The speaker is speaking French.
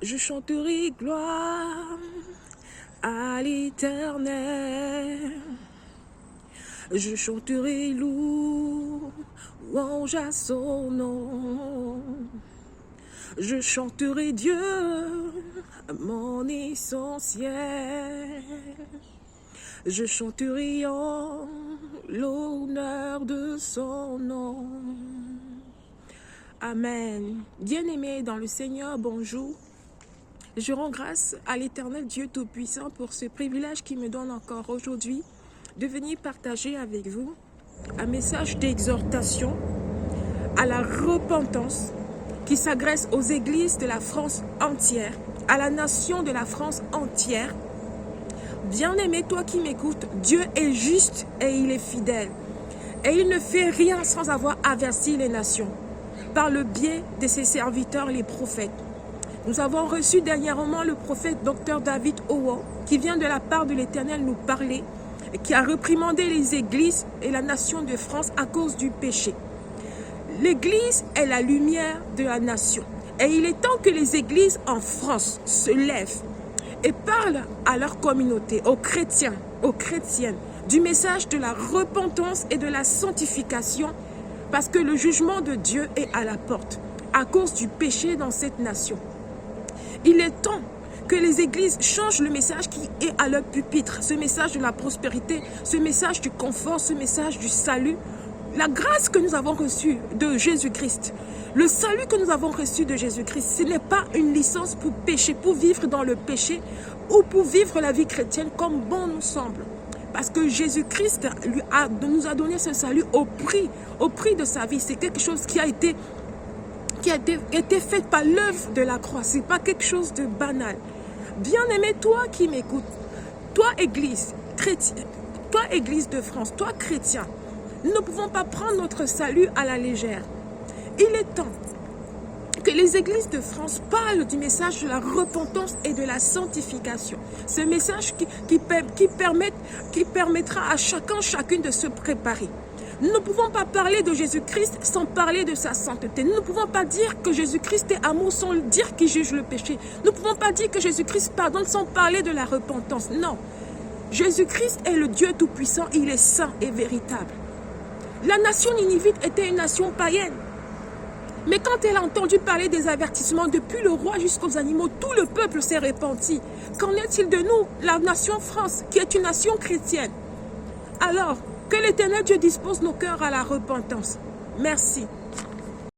Je chanterai gloire à l'Éternel. Je chanterai louange à son nom. Je chanterai Dieu, mon essentiel. Je chanterai en l'honneur de son nom. Amen. Bien-aimés dans le Seigneur, bonjour. Je rends grâce à l'Éternel Dieu Tout-Puissant pour ce privilège qu'il me donne encore aujourd'hui de venir partager avec vous un message d'exhortation à la repentance qui s'adresse aux églises de la France entière, à la nation de la France entière. Bien-aimé, toi qui m'écoutes, Dieu est juste et il est fidèle. Et il ne fait rien sans avoir averti les nations, par le biais de ses serviteurs, les prophètes. Nous avons reçu dernièrement le prophète Dr David Owo, qui vient de la part de l'Éternel nous parler, et qui a réprimandé les églises et la nation de France à cause du péché. L'église est la lumière de la nation. Et il est temps que les églises en France se lèvent et parlent à leur communauté, aux chrétiens, aux chrétiennes, du message de la repentance et de la sanctification, parce que le jugement de Dieu est à la porte, à cause du péché dans cette nation. Il est temps que les églises changent le message qui est à leur pupitre, ce message de la prospérité, ce message du confort, ce message du salut, la grâce que nous avons reçue de Jésus-Christ. Le salut que nous avons reçu de Jésus-Christ, ce n'est pas une licence pour pécher, pour vivre dans le péché ou pour vivre la vie chrétienne comme bon nous semble. Parce que Jésus-Christ nous a donné ce salut au prix de sa vie. C'est quelque chose qui a été fait par l'œuvre de la croix. Ce n'est pas quelque chose de banal. Bien-aimé, toi qui m'écoutes, toi église chrétienne, toi église de France, toi chrétien, nous ne pouvons pas prendre notre salut à la légère. Il est temps que les églises de France parlent du message de la repentance et de la sanctification. Ce message qui permettra à chacune de se préparer. Nous ne pouvons pas parler de Jésus-Christ sans parler de sa sainteté. Nous ne pouvons pas dire que Jésus-Christ est amour sans dire qu'il juge le péché. Nous ne pouvons pas dire que Jésus-Christ pardonne sans parler de la repentance. Non. Jésus-Christ est le Dieu Tout-Puissant, il est saint et véritable. La nation ninivite était une nation païenne. Mais quand elle a entendu parler des avertissements, depuis le roi jusqu'aux animaux, tout le peuple s'est repenti. Qu'en est-il de nous, la nation France, qui est une nation chrétienne? Alors, que l'Éternel Dieu dispose nos cœurs à la repentance. Merci.